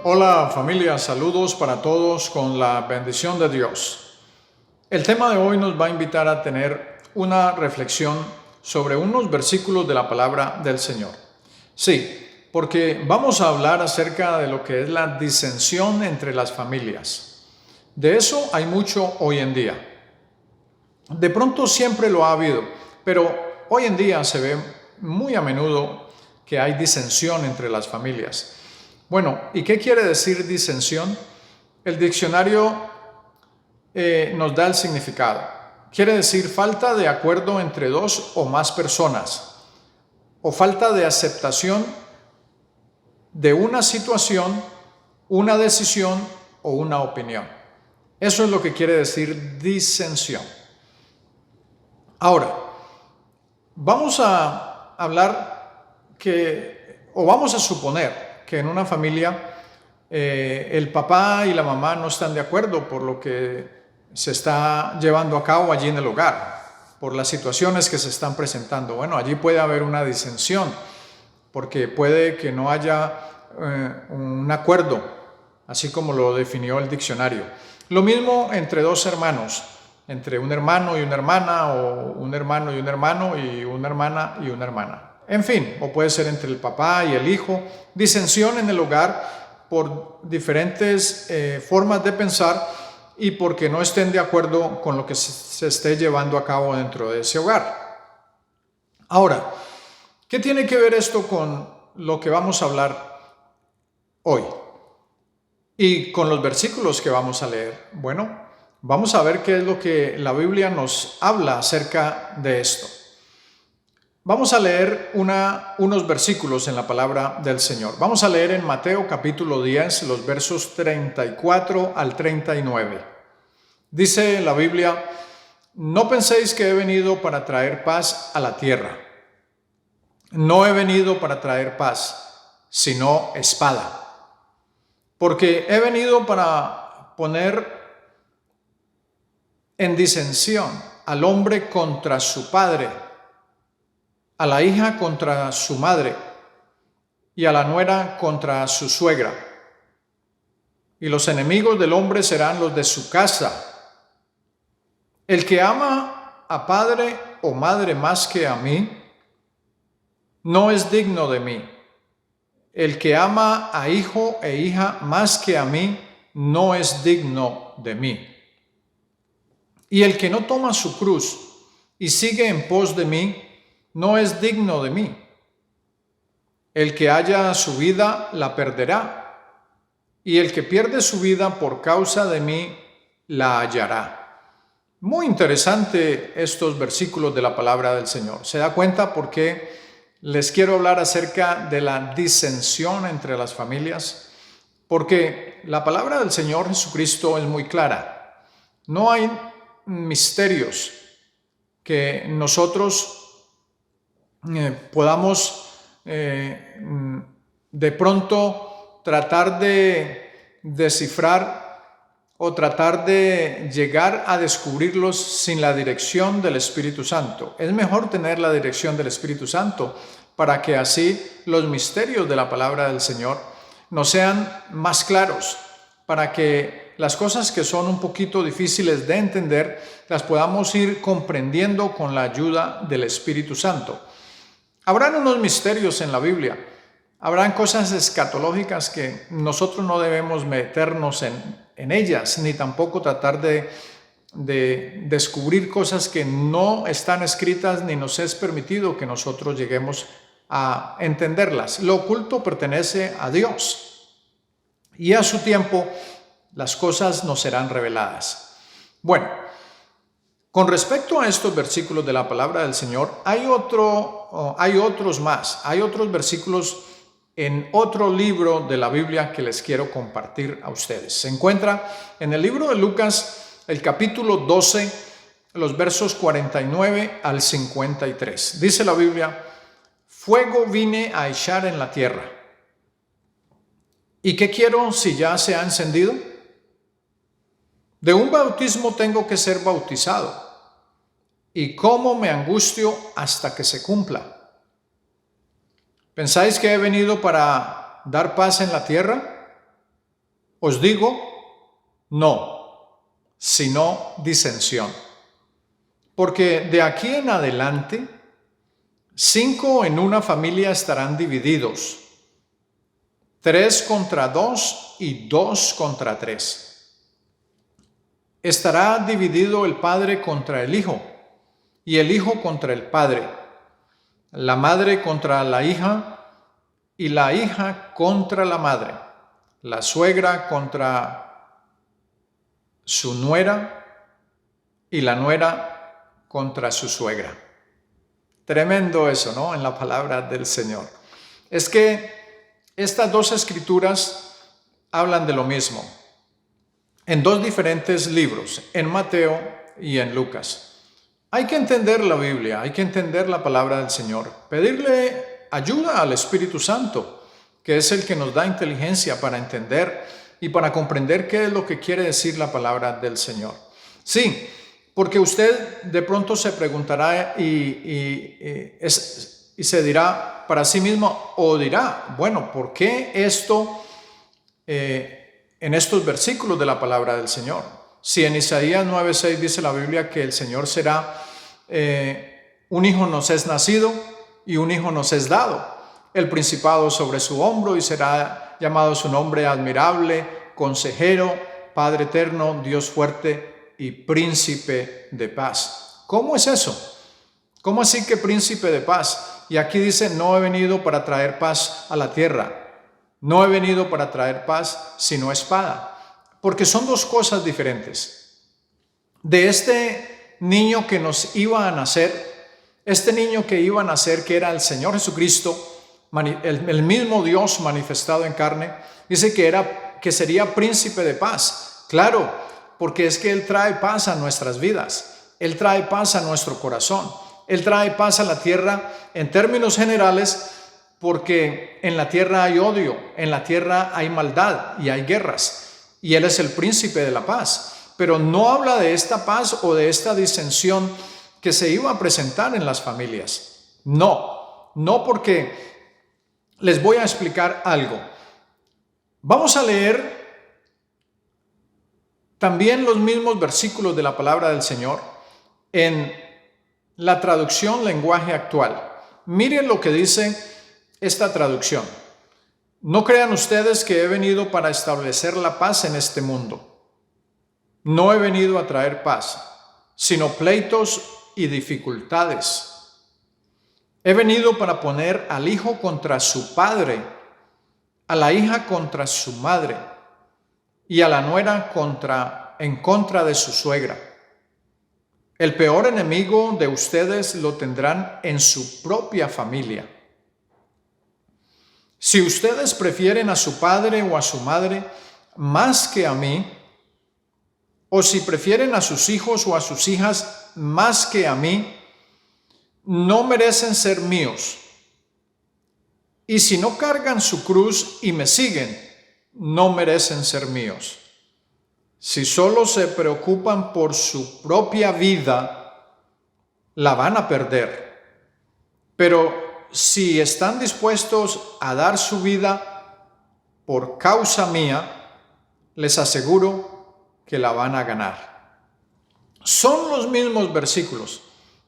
Hola familia, saludos para todos con la bendición de Dios. El tema de hoy nos va a invitar a tener una reflexión sobre unos versículos de la palabra del Señor. Sí, porque vamos a hablar acerca de lo que es la disensión entre las familias. De eso hay mucho hoy en día. De pronto siempre lo ha habido, pero hoy en día se ve muy a menudo que hay disensión entre las familias. Bueno, ¿y qué quiere decir disensión? El diccionario nos da el significado. Quiere decir falta de acuerdo entre dos o más personas o falta de aceptación de una situación, una decisión o una opinión. Eso es lo que quiere decir disensión. Ahora, vamos a hablar vamos a suponer que en una familia el papá y la mamá no están de acuerdo por lo que se está llevando a cabo allí en el hogar, por las situaciones que se están presentando. Bueno, allí puede haber una disensión, porque puede que no haya un acuerdo, así como lo definió el diccionario. Lo mismo entre dos hermanos, entre un hermano y una hermana, o un hermano y un hermano, y una hermana y una hermana. En fin, o puede ser entre el papá y el hijo, disensión en el hogar por diferentes formas de pensar y porque no estén de acuerdo con lo que se esté llevando a cabo dentro de ese hogar. Ahora, ¿qué tiene que ver esto con lo que vamos a hablar hoy? Y con los versículos que vamos a leer. Bueno, vamos a ver qué es lo que la Biblia nos habla acerca de esto. Vamos a leer unos versículos en la palabra del Señor. Vamos a leer en Mateo capítulo 10, los versos 34 al 39. Dice la Biblia: no penséis que he venido para traer paz a la tierra. No he venido para traer paz, sino espada. Porque he venido para poner en disensión al hombre contra su padre, a la hija contra su madre y a la nuera contra su suegra. Y los enemigos del hombre serán los de su casa. El que ama a padre o madre más que a mí, no es digno de mí. El que ama a hijo e hija más que a mí, no es digno de mí. Y el que no toma su cruz y sigue en pos de mí, no es digno de mí. El que haya su vida, la perderá. Y el que pierde su vida por causa de mí, la hallará. Muy interesante estos versículos de la palabra del Señor. ¿Se da cuenta por qué les quiero hablar acerca de la disensión entre las familias? Porque la palabra del Señor Jesucristo es muy clara. No hay misterios que nosotros podamos de pronto tratar de descifrar o tratar de llegar a descubrirlos sin la dirección del Espíritu Santo. Es mejor tener la dirección del Espíritu Santo para que así los misterios de la palabra del Señor nos sean más claros, para que las cosas que son un poquito difíciles de entender las podamos ir comprendiendo con la ayuda del Espíritu Santo. Habrán unos misterios en la Biblia, habrán cosas escatológicas que nosotros no debemos meternos en ellas, ni tampoco tratar de descubrir cosas que no están escritas ni nos es permitido que nosotros lleguemos a entenderlas. Lo oculto pertenece a Dios y a su tiempo las cosas nos serán reveladas. Bueno, con respecto a estos versículos de la palabra del Señor, hay otros más. Hay otros versículos en otro libro de la Biblia que les quiero compartir a ustedes. Se encuentra en el libro de Lucas, el capítulo 12, los versos 49 al 53. Dice la Biblia: fuego vine a echar en la tierra. ¿Y qué quiero si ya se ha encendido? De un bautismo tengo que ser bautizado. ¿Y cómo me angustio hasta que se cumpla? ¿Pensáis que he venido para dar paz en la tierra? Os digo, no, sino disensión. Porque de aquí en adelante, 5 en una familia estarán divididos, 3 contra 2 y 2 contra 3. Estará dividido el padre contra el hijo, y el hijo contra el padre, la madre contra la hija, y la hija contra la madre, la suegra contra su nuera, y la nuera contra su suegra. Tremendo eso, ¿no? En la palabra del Señor. Es que estas dos escrituras hablan de lo mismo, en 2 diferentes libros, en Mateo y en Lucas. Hay que entender la Biblia, hay que entender la palabra del Señor, pedirle ayuda al Espíritu Santo, que es el que nos da inteligencia para entender y para comprender qué es lo que quiere decir la palabra del Señor. Sí, porque usted de pronto se preguntará y se dirá para sí mismo, o dirá, bueno, ¿por qué esto en estos versículos de la palabra del Señor? Si en Isaías 9:6 dice la Biblia que el Señor será, un hijo nos es nacido y un hijo nos es dado, el principado sobre su hombro, y será llamado su nombre admirable, consejero, Padre eterno, Dios fuerte y príncipe de paz. ¿Cómo es eso? ¿Cómo así que príncipe de paz? Y aquí dice, no he venido para traer paz a la tierra. No he venido para traer paz, sino espada. Porque son 2 cosas diferentes. De este niño que nos iba a nacer, este niño que iba a nacer, que era el Señor Jesucristo, el mismo Dios manifestado en carne, dice que sería príncipe de paz. Claro, porque es que Él trae paz a nuestras vidas, Él trae paz a nuestro corazón, Él trae paz a la tierra en términos generales, porque en la tierra hay odio, en la tierra hay maldad y hay guerras, y Él es el príncipe de la paz. Pero no habla de esta paz o de esta disensión que se iba a presentar en las familias. No, porque les voy a explicar algo. Vamos a leer también los mismos versículos de la palabra del Señor en la traducción lenguaje actual. Miren lo que dice esta traducción. No crean ustedes que he venido para establecer la paz en este mundo. No he venido a traer paz, sino pleitos y dificultades. He venido para poner al hijo contra su padre, a la hija contra su madre, y a la nuera en contra de su suegra. El peor enemigo de ustedes lo tendrán en su propia familia. Si ustedes prefieren a su padre o a su madre más que a mí, o si prefieren a sus hijos o a sus hijas más que a mí, no merecen ser míos. Y si no cargan su cruz y me siguen, no merecen ser míos. Si solo se preocupan por su propia vida, la van a perder. Pero si están dispuestos a dar su vida por causa mía, les aseguro que la van a ganar. Son los mismos versículos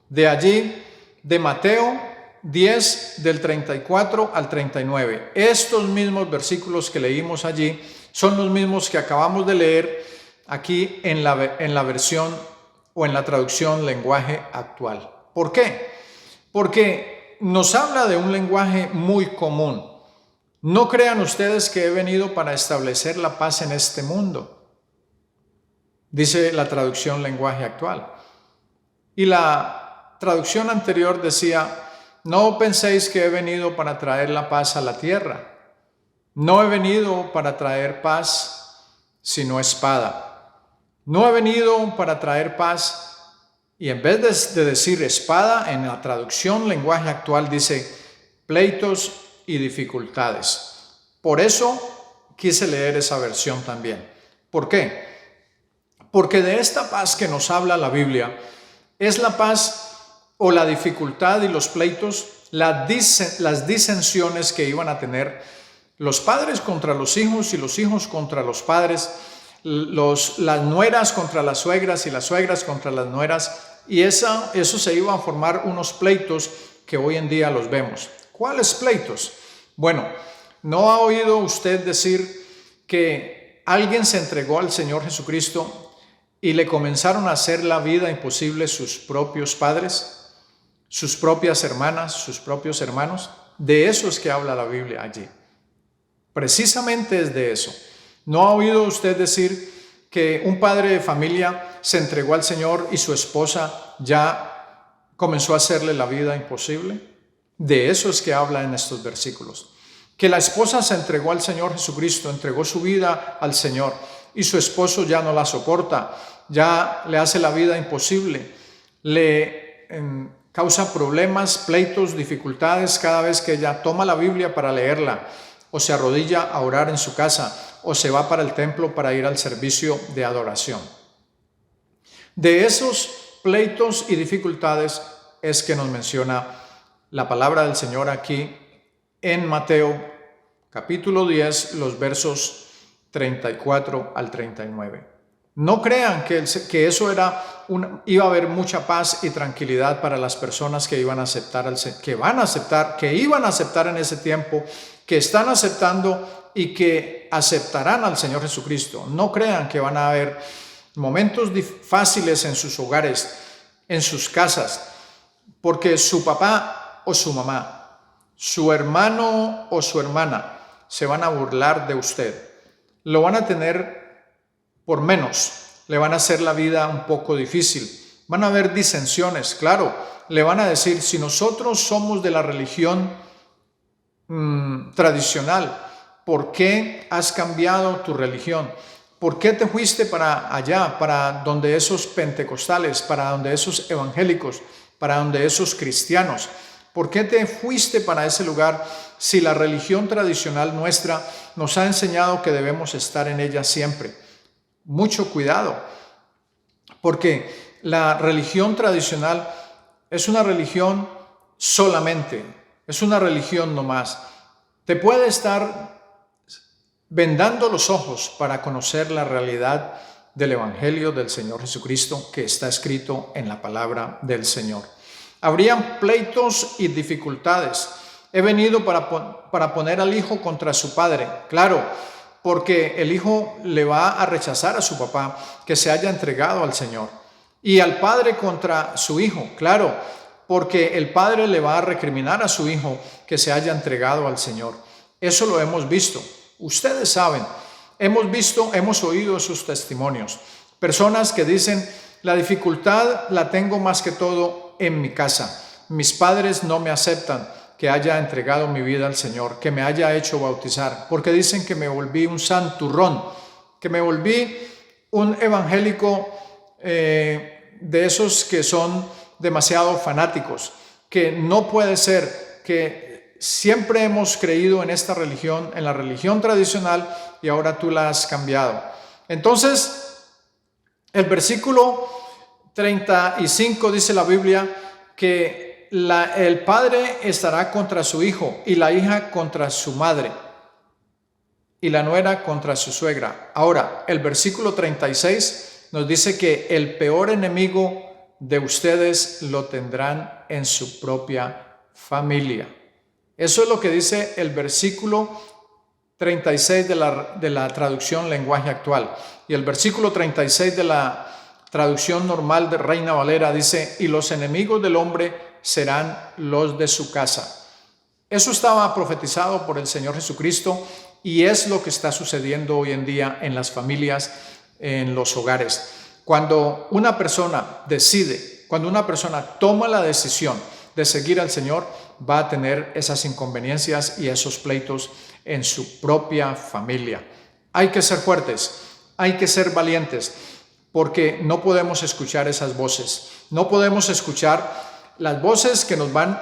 de allí, de Mateo 10, del 34 al 39. Estos mismos versículos que leímos allí son los mismos que acabamos de leer aquí en la versión o en la traducción lenguaje actual. ¿Por qué? Porque nos habla de un lenguaje muy común. No crean ustedes que he venido para establecer la paz en este mundo, dice la traducción lenguaje actual. Y la traducción anterior decía, no penséis que he venido para traer la paz a la tierra. No he venido para traer paz, sino espada. No he venido para traer paz, y en vez de decir espada, en la traducción lenguaje actual dice pleitos y dificultades. Por eso quise leer esa versión también. ¿Por qué? Porque de esta paz que nos habla la Biblia es la paz o la dificultad y los pleitos, las disensiones que iban a tener Los padres contra los hijos y los hijos contra los padres, las nueras contra las suegras y las suegras contra las nueras, y eso se iba a formar unos pleitos que hoy en día los vemos. ¿Cuáles pleitos? Bueno, ¿no ha oído usted decir que alguien se entregó al Señor Jesucristo y le comenzaron a hacer la vida imposible sus propios padres, sus propias hermanas, sus propios hermanos? De eso es que habla la Biblia allí. Precisamente es de eso. ¿No ha oído usted decir que un padre de familia se entregó al Señor y su esposa ya comenzó a hacerle la vida imposible? De eso es que habla en estos versículos. Que la esposa se entregó al Señor Jesucristo, entregó su vida al Señor y su esposo ya no la soporta, ya le hace la vida imposible, le causa problemas, pleitos, dificultades cada vez que ella toma la Biblia para leerla, o se arrodilla a orar en su casa, o se va para el templo para ir al servicio de adoración. De esos pleitos y dificultades es que nos menciona la palabra del Señor aquí en Mateo capítulo 10, los versos 34 al 39. No crean que eso iba a haber mucha paz y tranquilidad para las personas que iban a aceptar en ese tiempo, que están aceptando y que aceptarán al Señor Jesucristo. No crean que van a haber momentos fáciles en sus hogares, en sus casas, porque su papá o su mamá, su hermano o su hermana se van a burlar de usted. Lo van a tener por menos, le van a hacer la vida un poco difícil. Van a haber disensiones, claro. Le van a decir, si nosotros somos de la religión tradicional, ¿por qué has cambiado tu religión? ¿Por qué te fuiste para allá, para donde esos pentecostales, para donde esos evangélicos, para donde esos cristianos? ¿Por qué te fuiste para ese lugar si la religión tradicional nuestra nos ha enseñado que debemos estar en ella siempre? Mucho cuidado, porque la religión tradicional es una religión solamente, es una religión nomás. Te puede estar vendando los ojos para conocer la realidad del Evangelio del Señor Jesucristo que está escrito en la palabra del Señor. Habrían pleitos y dificultades. He venido para poner al hijo contra su padre. Claro, porque el hijo le va a rechazar a su papá que se haya entregado al Señor. Y al padre contra su hijo. Claro, porque el padre le va a recriminar a su hijo que se haya entregado al Señor. Eso lo hemos visto. Ustedes saben, hemos oído sus testimonios. Personas que dicen, la dificultad la tengo más que todo en mi casa. Mis padres no me aceptan que haya entregado mi vida al Señor, que me haya hecho bautizar, porque dicen que me volví un santurrón, que me volví un evangélico de esos que son demasiado fanáticos, que no puede ser, que siempre hemos creído en esta religión, en la religión tradicional, y ahora tú la has cambiado. Entonces, el versículo 35 dice la Biblia que el padre estará contra su hijo y la hija contra su madre y la nuera contra su suegra. Ahora, el versículo 36 nos dice que el peor enemigo de ustedes lo tendrán en su propia familia. Eso es lo que dice el versículo 36 de la traducción lenguaje actual. Y el versículo 36 de la traducción normal de Reina Valera dice, y los enemigos del hombre serán los de su casa. Eso estaba profetizado por el Señor Jesucristo y es lo que está sucediendo hoy en día en las familias, en los hogares. Cuando una persona toma la decisión de seguir al Señor, va a tener esas inconveniencias y esos pleitos en su propia familia. Hay que ser fuertes, hay que ser valientes, porque no podemos escuchar esas voces. No podemos escuchar las voces que nos van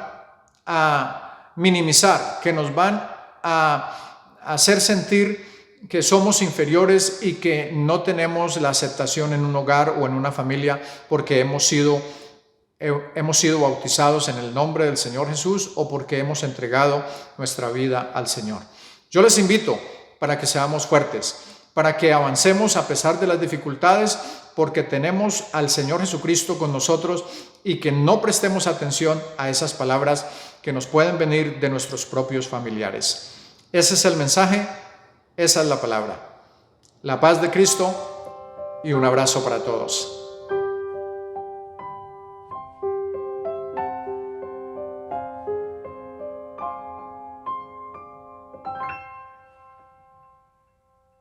a minimizar, que nos van a hacer sentir que somos inferiores y que no tenemos la aceptación en un hogar o en una familia porque hemos sido bautizados en el nombre del Señor Jesús o porque hemos entregado nuestra vida al Señor. Yo les invito para que seamos fuertes, para que avancemos a pesar de las dificultades, porque tenemos al Señor Jesucristo con nosotros, y que no prestemos atención a esas palabras que nos pueden venir de nuestros propios familiares. Ese es el mensaje, esa es la palabra. La paz de Cristo y un abrazo para todos.